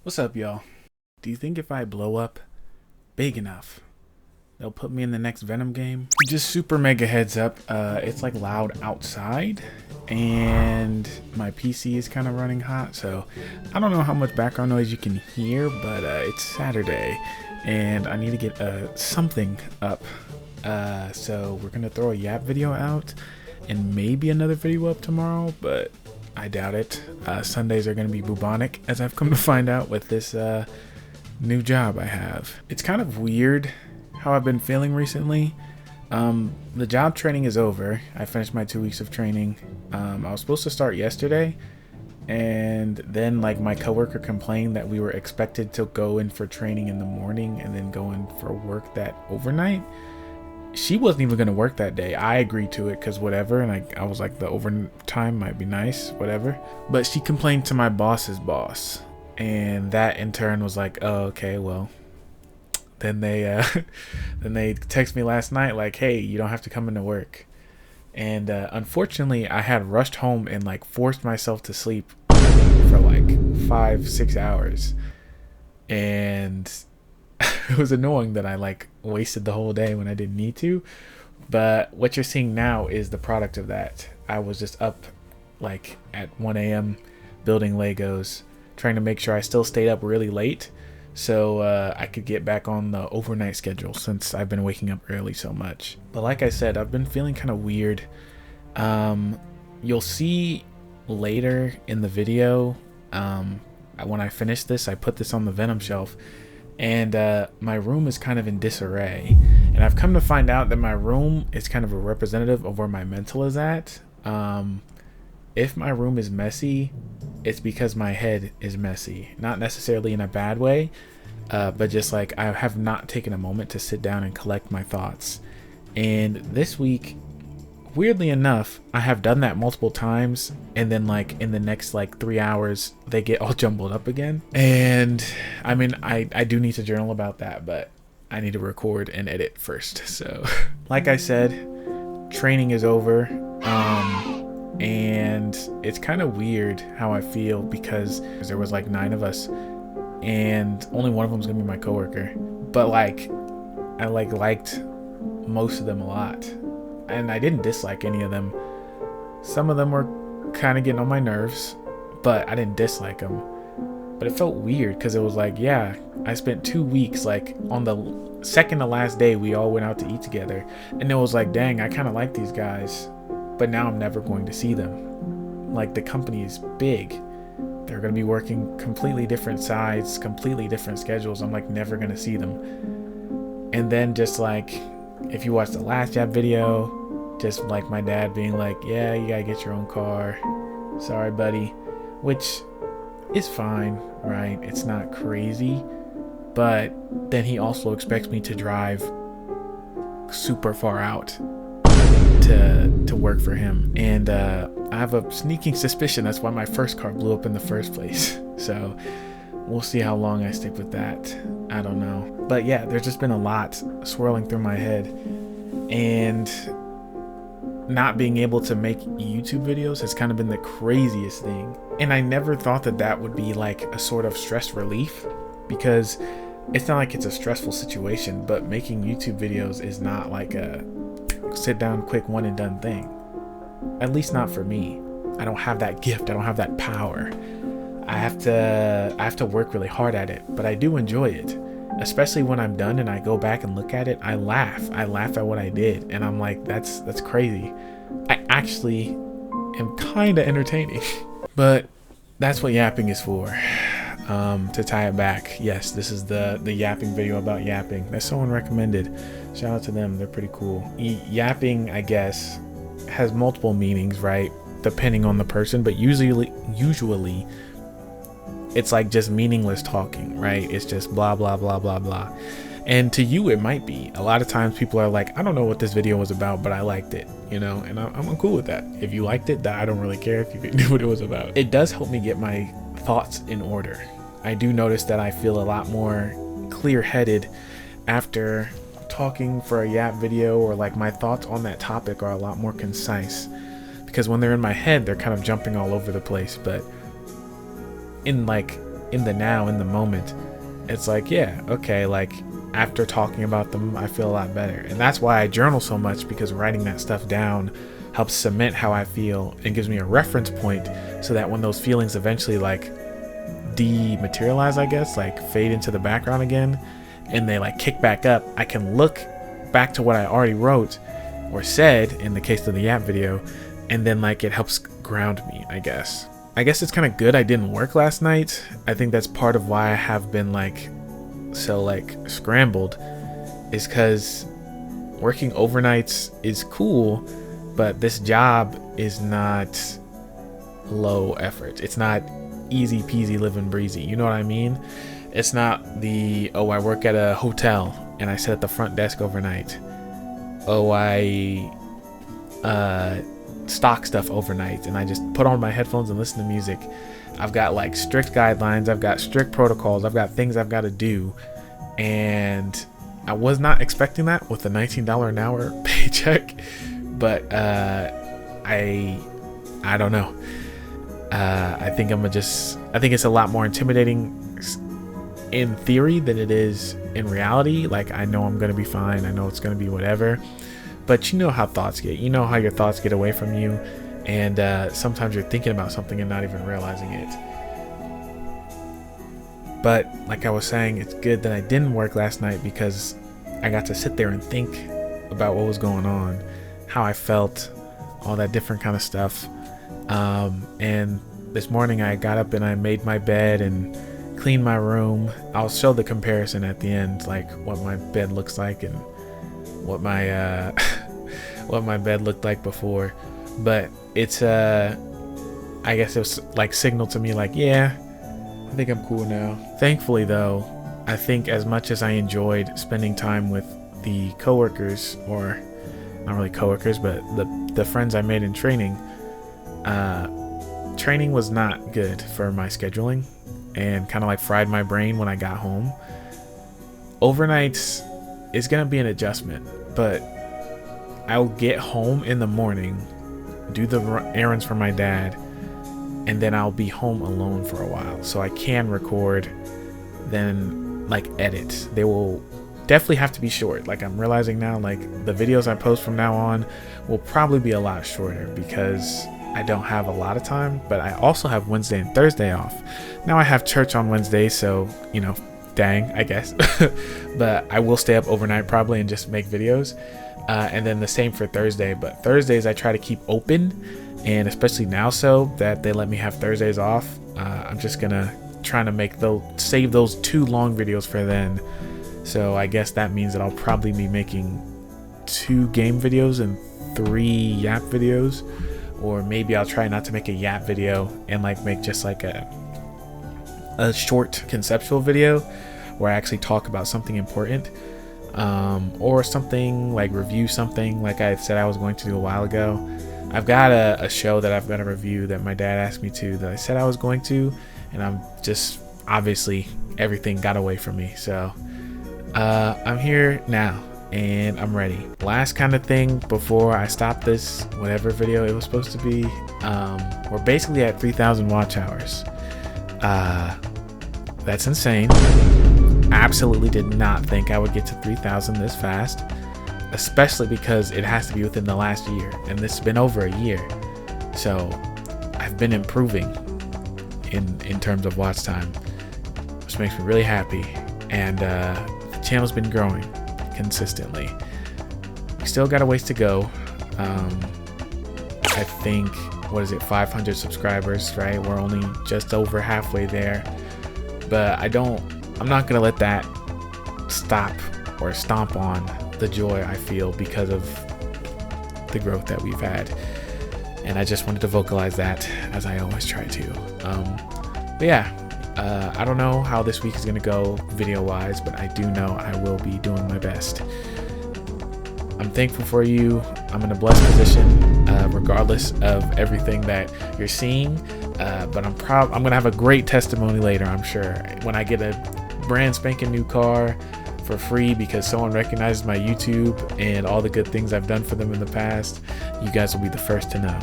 What's up, y'all? Do you think if I blow up big enough, they'll put me in the next Venom game? Just super mega heads up, it's like loud outside and my PC is kind of running hot, so I don't know how much background noise you can hear, but it's Saturday and I need to get something up. So we're gonna throw a Yap video out and maybe another video up tomorrow, but I doubt it. Sundays are going to be bubonic, as I've come to find out with this new job I have. It's kind of weird how I've been feeling recently. The job training is over. I finished my 2 weeks of training. I was supposed to start yesterday, and then like my coworker complained that we were expected to go in for training in the morning and then go in for work that overnight. She wasn't even going to work that day. I agreed to it because whatever, and I was like, the overtime might be nice, whatever. But she complained to my boss's boss, and that in turn was like, oh, okay, well. Then they text me last night like, hey, you don't have to come into work. And unfortunately, I had rushed home and like forced myself to sleep for like 5-6 hours, and it was annoying that I like wasted the whole day when I didn't need to. But what you're seeing now is the product of that. I was just up like at 1 a.m. building Legos, trying to make sure I still stayed up really late so I could get back on the overnight schedule since I've been waking up early so much. But like I said, I've been feeling kind of weird. You'll see later in the video, when I finish this, I put this on the Venom shelf. And my room is kind of in disarray, and I've come to find out that my room is kind of a representative of where my mental is at. If my room is messy, it's because my head is messy, not necessarily in a bad way, but just like I have not taken a moment to sit down and collect my thoughts. And this week, weirdly enough, I have done that multiple times, and then like in the next like 3 hours they get all jumbled up again. And I mean, I do need to journal about that, but I need to record and edit first. So like I said, training is over, and it's kind of weird how I feel because there was like 9 of us and only one of them is gonna be my coworker, but like I liked most of them a lot. And I didn't dislike any of them. Some of them were kind of getting on my nerves, but I didn't dislike them. But it felt weird because it was like, yeah, I spent 2 weeks, like on the second to last day, we all went out to eat together. And it was like, dang, I kind of like these guys, but now I'm never going to see them. Like, the company is big. They're going to be working completely different sides, completely different schedules. I'm like never going to see them. And then just like, if you watch the last Yap video, just like my dad being like, yeah, you gotta get your own car, sorry buddy, which is fine, right? It's not crazy, but then he also expects me to drive super far out to work for him. And I have a sneaking suspicion that's why my first car blew up in the first place. So we'll see how long I stick with that. I don't know. But yeah, there's just been a lot swirling through my head, and not being able to make YouTube videos has kind of been the craziest thing. And I never thought that that would be like a sort of stress relief, because it's not like it's a stressful situation, but making YouTube videos is not like a sit down quick one and done thing. At least not for me. I don't have that gift. I don't have that power. I have to work really hard at it, but I do enjoy it. Especially when I'm done and I go back and look at it, I laugh at what I did, and I'm like, that's crazy. I actually am kind of entertaining. But that's what yapping is for. To tie it back, yes, this is the yapping video about yapping that someone recommended. Shout out to them, they're pretty cool. Yapping, I guess, has multiple meanings, right, depending on the person, but usually it's like just meaningless talking, right? It's just blah blah blah blah blah. And to you it might be. A lot of times people are like, I don't know what this video was about, but I liked it, you know, and I'm cool with that. If you liked it, I don't really care if you knew what it was about. It does help me get my thoughts in order. I do notice that I feel a lot more clear-headed after talking for a Yap video, or like my thoughts on that topic are a lot more concise, because when they're in my head, they're kind of jumping all over the place. But in like in the now, in the moment, it's like, yeah, okay, like after talking about them, I feel a lot better. And that's why I journal so much, because writing that stuff down helps cement how I feel and gives me a reference point, so that when those feelings eventually like dematerialize, I guess, like fade into the background again, and they like kick back up, I can look back to what I already wrote or said in the case of the Yap video, and then like it helps ground me, I guess. It's kind of good I didn't work last night. I think that's part of why I have been like so like scrambled, is because working overnights is cool, but this job is not low effort. It's not easy peasy living breezy, you know what I mean? It's not the, oh, I work at a hotel and I sit at the front desk overnight. Oh, I stock stuff overnight and I just put on my headphones and listen to music. I've got like strict guidelines, I've got strict protocols, I've got things I've got to do, and I was not expecting that with a $19 an hour paycheck. But I don't know. I think it's a lot more intimidating in theory than it is in reality. Like, I know I'm gonna be fine, I know it's gonna be whatever, but you know how thoughts get, you know how your thoughts get away from you, and sometimes you're thinking about something and not even realizing it. But like I was saying, it's good that I didn't work last night, because I got to sit there and think about what was going on, how I felt, all that different kind of stuff. And this morning I got up and I made my bed and cleaned my room. I'll show the comparison at the end, like what my bed looks like and what my what my bed looked like before. But it's I guess it was like signal to me like, yeah, I think I'm cool now. Thankfully though, I think as much as I enjoyed spending time with the coworkers, or not really coworkers, but the friends I made in training, training was not good for my scheduling and kind of like fried my brain when I got home. Overnights is gonna be an adjustment, but I'll get home in the morning, do the errands for my dad, and then I'll be home alone for a while, so I can record, then like edit. They will definitely have to be short. Like, I'm realizing now, like the videos I post from now on will probably be a lot shorter, because I don't have a lot of time, but I also have Wednesday and Thursday off. Now I have church on Wednesday, so, you know, dang, I guess. But I will stay up overnight probably and just make videos. And then the same for Thursday. But Thursdays I try to keep open, and especially now, so that they let me have Thursdays off, I'm just gonna try to save those 2 long videos for then. So I guess that means that I'll probably be making 2 game videos and 3 Yap videos. Or maybe I'll try not to make a Yap video and like make just like a short conceptual video where I actually talk about something important, or something like review something like I said I was going to do a while ago. I've got a show that I've got to review that my dad asked me to, that I said I was going to, and I'm just, obviously everything got away from me. So I'm here now and I'm ready. Last kind of thing before I stop this, whatever video it was supposed to be, we're basically at 3,000 watch hours. That's insane. Absolutely did not think I would get to 3,000 this fast, especially because it has to be within the last year, and this has been over a year. So I've been improving in terms of watch time, which makes me really happy. And the channel's been growing consistently. We still got a ways to go. I think, what is it, 500 subscribers, right? We're only just over halfway there, but I'm not gonna let that stop or stomp on the joy I feel because of the growth that we've had. And I just wanted to vocalize that, as I always try to. But yeah, I don't know how this week is gonna go video wise, but I do know I will be doing my best. I'm thankful for you. I'm in a blessed position, regardless of everything that you're seeing. But I'm gonna have a great testimony later, I'm sure, when I get a brand spanking new car for free because someone recognizes my YouTube and all the good things I've done for them in the past. You guys will be the first to know.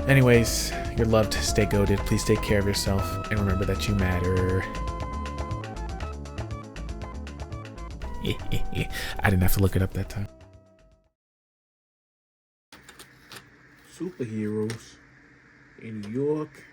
Anyways, You're loved. Stay goated. Please take care of yourself. And remember that you matter. I didn't have to look it up that time. Superheroes in New York.